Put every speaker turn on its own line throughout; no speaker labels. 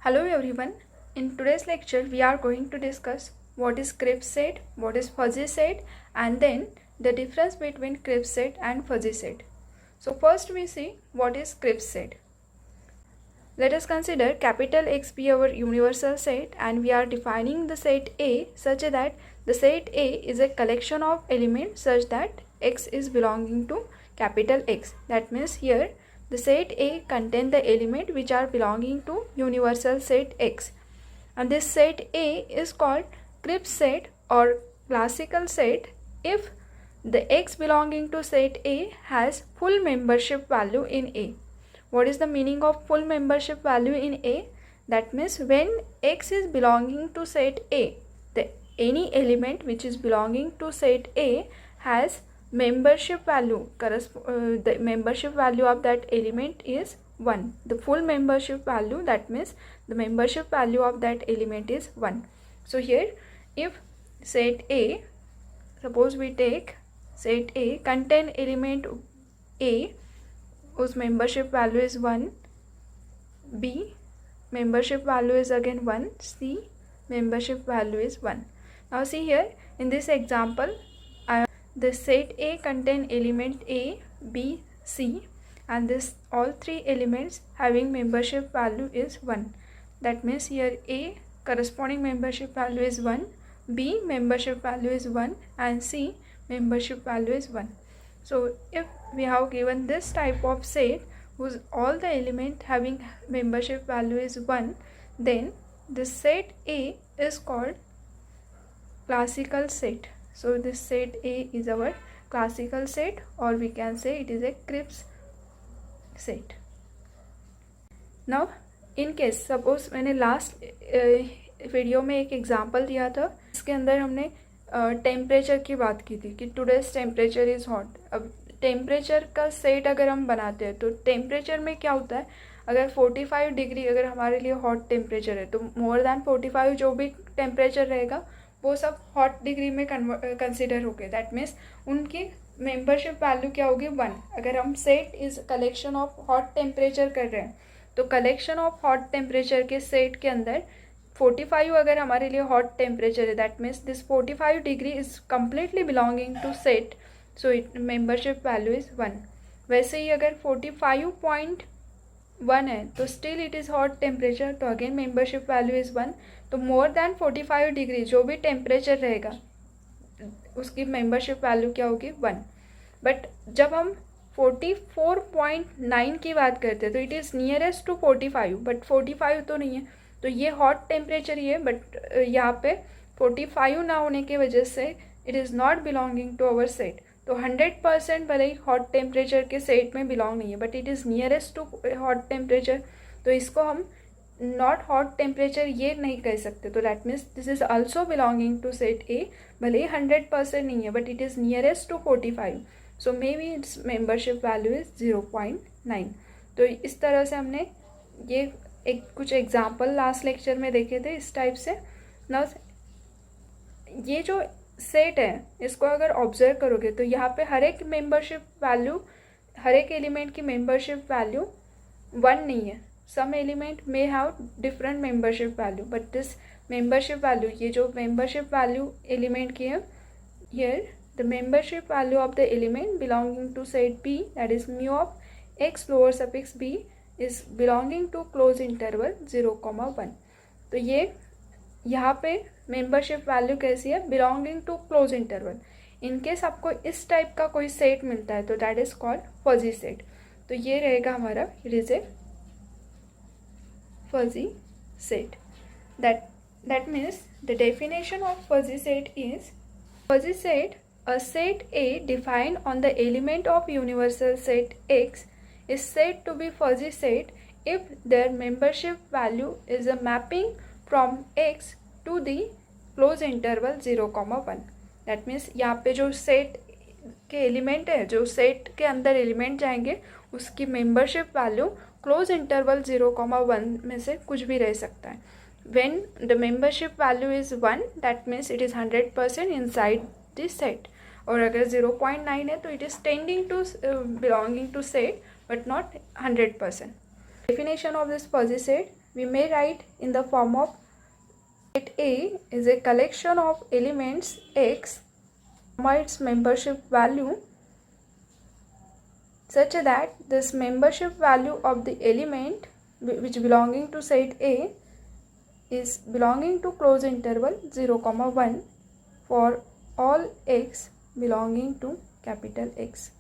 Hello everyone. In today's lecture we are going to discuss what is Cripps set, what is fuzzy set, and then the difference between Cripps set and fuzzy set. So first we see what is Cripps set. Let us consider capital X be our universal set and we are defining the set A such that the set A is a collection of elements such that X is belonging to capital X. That means here the set A contain the element which are belonging to universal set X. And this set A is called Cripps set or classical set if the X belonging to set A has full membership value in A. What is the meaning of full membership value in A? That means when X is belonging to set A, any element which is belonging to set A has membership value, the membership value of that element is 1. The full membership value, that means the membership value of that element is 1. So here if set A, suppose we take set A contain element A whose membership value is 1, B membership value is again 1, C membership value is 1. Now see here in this example the set A contain element A, B, C and this all three elements having membership value is 1. That means here A corresponding membership value is 1, B membership value is 1 and C membership value is 1. So if we have given this type of set whose all the element having membership value is 1, then this set A is called classical set. So this set A is our classical set or we can say it is a Cripps set. Now in case suppose मैंने last video में एक example दिया था, इसके अंदर हमने temperature की बात की थी कि टुडेज टेम्परेचर इज़ हॉट. अब टेम्परेचर का सेट अगर हम बनाते हैं तो टेम्परेचर में क्या होता है, अगर 45 डिग्री अगर हमारे लिए हॉट टेम्परेचर है तो मोर देन 45 जो भी टेम्परेचर रहेगा वो सब हॉट डिग्री में कंसिडर हो गए. दैट मीन्स उनकी मेंबरशिप वैल्यू क्या होगी 1. अगर हम set is collection of hot temperature कर रहे हैं तो कलेक्शन ऑफ हॉट टेम्परेचर के सेट के अंदर 45 अगर हमारे लिए हॉट टेम्परेचर है, that means this 45 degree is completely belonging to set, so it membership value is 1. वैसे ही अगर 45.1 है तो still it is hot temperature, तो अगेन मेंबरशिप वैल्यू इज़ 1. तो मोर देन 45 डिग्री जो भी टेम्परेचर रहेगा उसकी मेंबरशिप वैल्यू क्या होगी 1. बट जब हम 44.9 की बात करते हैं तो it is nearest to 45 but 45 तो नहीं है, तो ये हॉट टेम्परेचर ही है बट यहाँ पे 45 ना होने की वजह से it is not belonging to our set. तो 100% भले ही हॉट टेम्परेचर के सेट में बिलोंग नहीं है but it is nearest to hot temperature, तो इसको हम नॉट हॉट टेम्परेचर ये नहीं कह सकते. तो that means this is also belonging to set A, भले ही 100% नहीं है but it is nearest to 45, so may be its membership value is 0.9. तो इस तरह से हमने ये एक कुछ एग्जाम्पल लास्ट लेक्चर में देखे थे इस टाइप से. ना ये जो सेट है इसको अगर ऑब्जर्व करोगे तो यहाँ पे हर एक मेंबरशिप वैल्यू, हर एक एलिमेंट की मेंबरशिप वैल्यू 1 नहीं है. Some element may have different membership value but this membership value, ये जो मेंबरशिप वैल्यू एलिमेंट की है, here the membership value of the element belonging to set B that is mu of x lower suffix B is belonging to close interval 0,1. तो ये यहाँ पे membership value कैसी है, belonging to close interval. In case आपको इस type का कोई सेट मिलता है तो that is called fuzzy set. तो ये रहेगा हमारा, it is a fuzzy set. That means the definition of fuzzy set is fuzzy set, a set A defined on the element of universal set X is said to be fuzzy set if their membership value is a mapping from X to the close interval 0,1. That means यहाँ पे जो set के element है, जो set के अंदर element जाएंगे उसकी मेंबरशिप वैल्यू क्लोज इंटरवल 0,1 में से कुछ भी रह सकता है. When the membership value is 1 that means it is 100% inside this set, और अगर 0.9 है तो it is tending to belonging to set but not 100%. Definition of this fuzzy set, we may write in the form of set A is a collection of elements X, its membership value, such that this membership value of the element which belonging to set A is belonging to closed interval 0, 1 for all X belonging to capital X.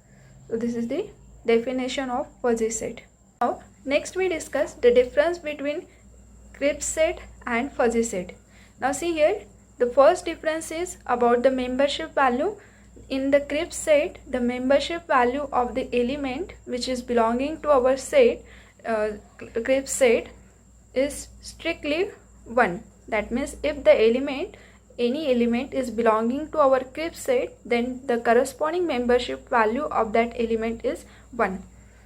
So this is the definition of fuzzy set. Now next we discuss the difference between Cripps set and fuzzy set. Now see here, the first difference is about the membership value. In the Cripps set, the membership value of the element which is belonging to our set, Cripps set, is strictly 1. That means if the element, any element is belonging to our Cripps set, then the corresponding membership value of that element is 1.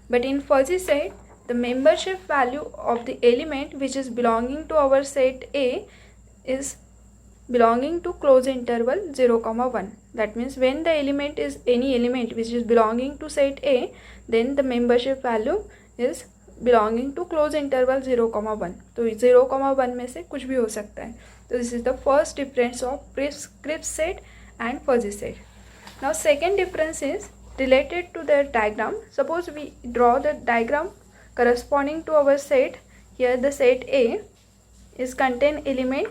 But in fuzzy set, the membership value of the element which is belonging to our set A is belonging to closed interval 0, 1. That means when the element is any element which is belonging to set A, then the membership value is belonging to closed interval 0, 1. तो 0, 1 में से कुछ भी हो सकता है. So this is the first difference of Cripps set and fuzzy set. Now second difference is related to the diagram. Suppose we draw the diagram corresponding to our set. Here the set A is contain element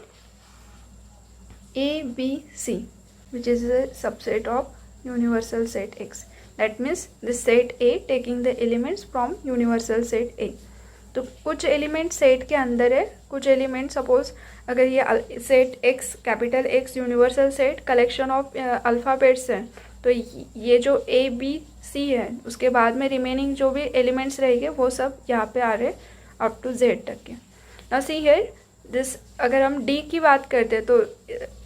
A, B, C, which is a subset of universal set X. That means this set A taking the elements from universal set A. तो कुछ element set के अंदर है, कुछ element suppose अगर ये set X capital X universal set collection of alphabets है, तो ये जो A B C है उसके बाद में रिमेनिंग जो भी एलिमेंट्स रहेंगे वो सब यहाँ पे आ रहे अप टू Z तक के. नाउ सी हियर दिस, अगर हम D की बात करते हैं तो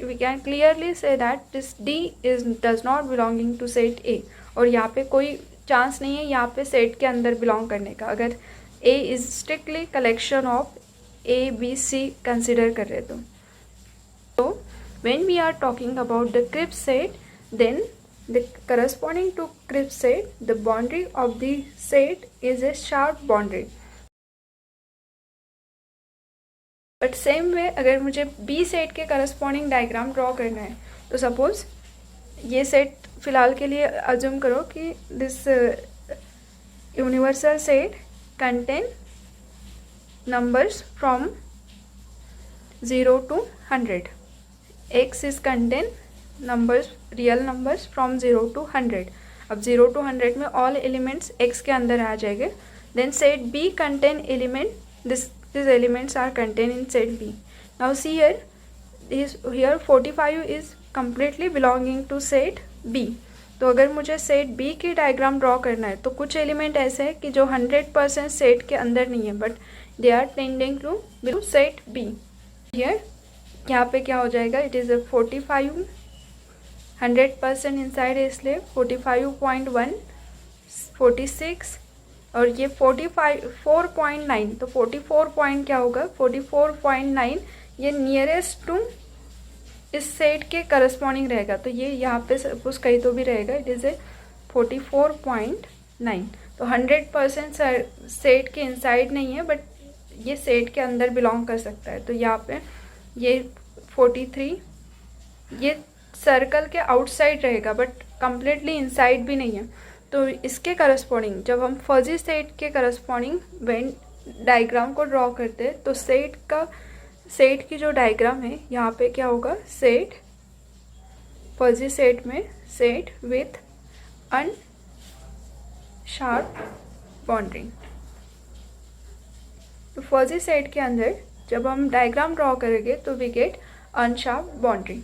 we can clearly see that this D is does not belonging to set A. और यहाँ पे कोई चांस नहीं है यहाँ पे सेट के अंदर बिलोंग करने का. अगर A is strictly collection of A B C consider कर रहे तो when we are talking about the Cripps set, then the corresponding to Cripps set, the boundary of the set is a sharp boundary. But same way अगर मुझे B set के corresponding diagram draw करना है तो suppose ये set फिलहाल के लिए अज्यूम करो कि this universal set contain numbers from 0 to 100. X is contain numbers, real numbers from 0 to 100. अब 0 to 100 में all elements X के अंदर आ जाएंगे. Then set B contain element, these elements are contained in set B. Now see here, here 45 is completely belonging to set B. तो अगर मुझे set B की diagram draw करना है तो कुछ एलिमेंट ऐसे है कि जो 100% सेट के अंदर नहीं है, but they are tending to below set B. हियर यहाँ पे क्या हो जाएगा, इट इज़ 45 100% इनसाइड है इसलिए 45.1 46 और ये 4.9. तो 44 पॉइंट क्या होगा, 44.9 ये नियरेस्ट टू इस सेट के करस्पॉन्डिंग रहेगा. तो ये यहाँ पे सपोज कहीं तो भी रहेगा, इट इज़ ए 44.9. तो 100% सेट के इनसाइड नहीं है बट ये सेट के अंदर बिलोंग कर सकता है. तो यहाँ पे ये 43 ये सर्कल के आउटसाइड रहेगा बट कम्प्लीटली इनसाइड भी नहीं है. तो इसके करस्पॉन्डिंग जब हम फजी सेट के करस्पॉन्डिंग वेन डायग्राम को ड्रॉ करते हैं तो सेट की जो डायग्राम है यहाँ पे क्या होगा, सेट फजी सेट में सेट विथ अनशार्प बाउंड्री. तो फजी सेट के अंदर जब हम डायग्राम ड्रॉ करेंगे तो वी गेट अनशार्प बाउंड्री.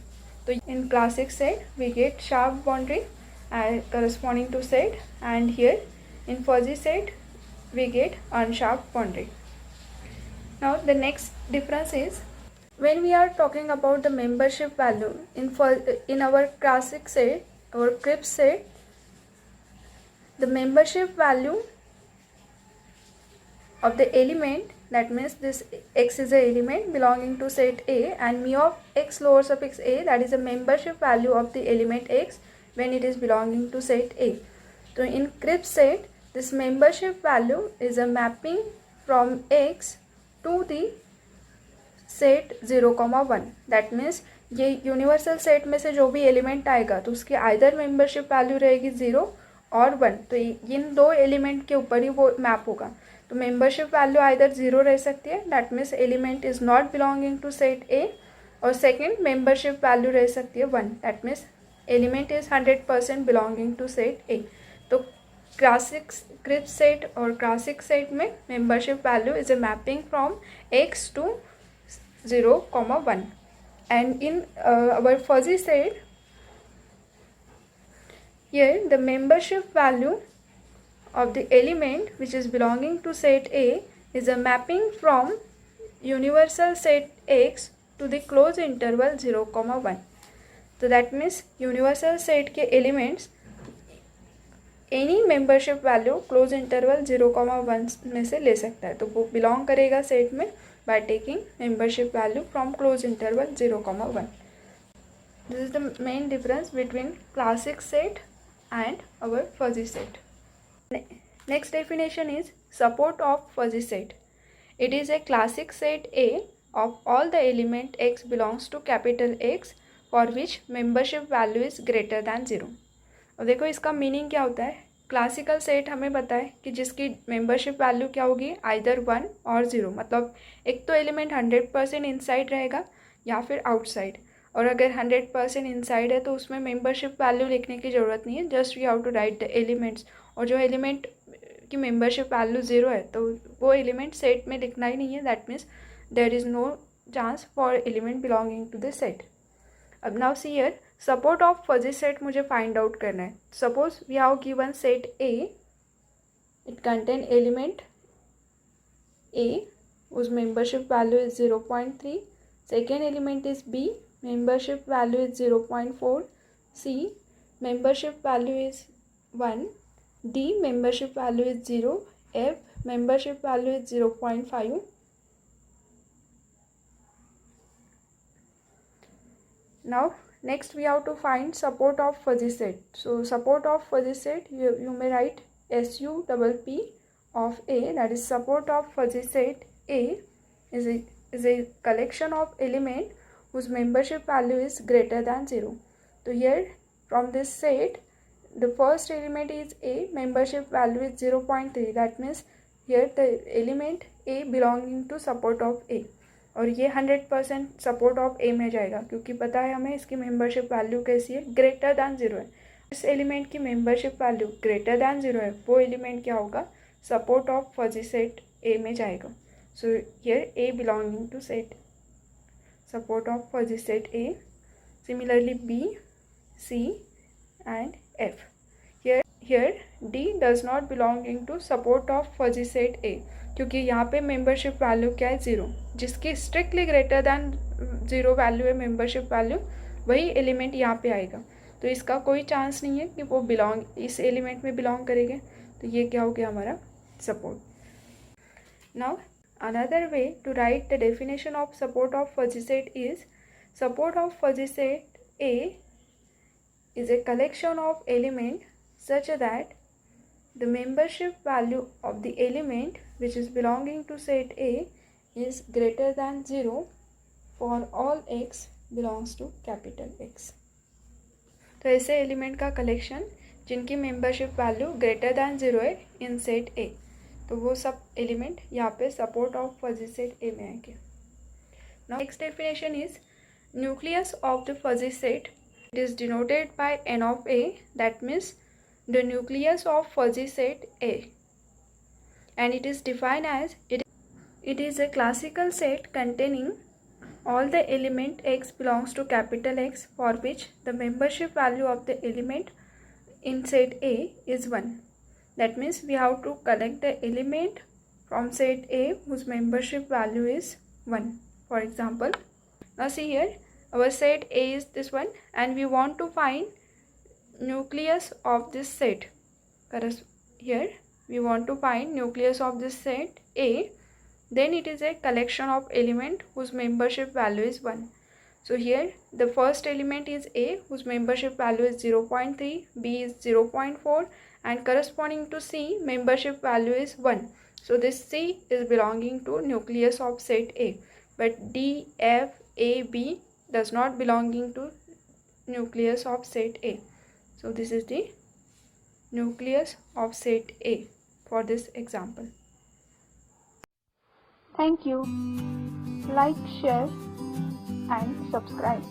तो in classic set we get sharp boundary corresponding to set, and here in fuzzy set we get unsharp boundary. Now the next difference is when we are talking about the membership value in our classic set or Cripps set, the membership value of the element, that means this X is a element belonging to set A and mu of X lower suffix A, that is a membership value of the element X when it is belonging to set A. So in Cripps set, this membership value is a mapping from X to the set 0,1. That means ये universal set में से जो भी element आएगा तो उसकी either membership value रहेगी 0 और 1. तो इन दो एलिमेंट के ऊपर ही वो मैप होगा. तो मेंबरशिप वैल्यू आइदर 0 रह सकती है, that means element is not belonging to set A, और सेकेंड मेंबरशिप वैल्यू रह सकती है 1, that means element is 100% belonging to set A. तो क्लासिक क्रिप्स सेट और क्लासिक सेट में membership value is a mapping from x to 0,1. And in our fuzzy set, here the membership value of the element which is belonging to set A is a mapping from universal set X to the closed interval 0,1. So that means universal set के elements any membership value close interval 0,1 में से ले सकता है, तो वो belong करेगा set में by taking membership value from closed interval 0,1. This is the main difference between classic set and our fuzzy set. Next definition is support of fuzzy set. It is a classic set A of all the element x belongs to capital X for which membership value is greater than 0. अब देखो इसका meaning क्या होता है. Classical set हमें पता है कि जिसकी मेंबरशिप वैल्यू क्या होगी, आइदर 1 और 0. मतलब एक तो एलिमेंट 100% इनसाइड रहेगा या फिर आउटसाइड. और अगर 100% इनसाइड है तो उसमें मेंबरशिप वैल्यू लिखने की ज़रूरत नहीं है, just we have to write the elements. और जो एलिमेंट की मेंबरशिप वैल्यू 0 है तो वो एलिमेंट सेट में लिखना ही नहीं है. That means there is no chance for element belonging to the set. अब now see here, support of fuzzy set मुझे फाइंड आउट करना है. Suppose we have given set a, it contain element a whose membership value is 0.3. Second element is B, membership value is 0.4. C, membership value is 1. D, membership value is 0. F, membership value is 0.5. Now next we have to find support of fuzzy set. So support of fuzzy set, you may write SUPP of A, that is support of fuzzy set A is a collection of element whose membership value is greater than 0. So here from this set the first element is A, membership value is 0.3. that means here the element A belonging to support of A, और ये 100% support of ए में जाएगा क्योंकि पता है हमें इसकी membership value कैसी है, ग्रेटर दैन 0 है. इस एलिमेंट की मेंबरशिप वैल्यू ग्रेटर दैन 0 है, वो एलिमेंट क्या होगा, support of fuzzy set A में जाएगा. So here A belonging to set support of fuzzy set A. Similarly B, C and F. Here D does not belonging to support of fuzzy set A क्योंकि यहाँ पे membership value क्या है, 0. जिसकी strictly greater than 0 value है membership value, वही element यहाँ पे आएगा. तो इसका कोई चांस नहीं है कि वो इस एलिमेंट में बिलोंग करेंगे. तो ये क्या हो गया हमारा support. Now another way to write the definition of support of fuzzy set is support of fuzzy set A is a collection of element such that the membership value of the element which is belonging to set A is greater than 0 for all x belongs to capital X. तो ऐसे element का collection जिनकी membership value greater than 0 है इन set A, तो वो सब element यहाँ पे support of fuzzy set A में आएंगे. Now next definition is nucleus of the fuzzy set. It is denoted by n of A, that means the nucleus of fuzzy set A, and it is defined as it is a classical set containing all the element x belongs to capital X for which the membership value of the element in set A is 1. That means we have to collect the element from set A whose membership value is 1. For example, now see here our set A is this one and we want to find nucleus of this set. Here we want to find nucleus of this set A, then it is a collection of element whose membership value is 1. So here the first element is A whose membership value is 0.3, B is 0.4 and corresponding to C membership value is 1. So this C is belonging to nucleus of set A, but D, F, A, B does not belonging to nucleus of set A. So this is the nucleus of set A for this example. Thank you. Like, share and subscribe.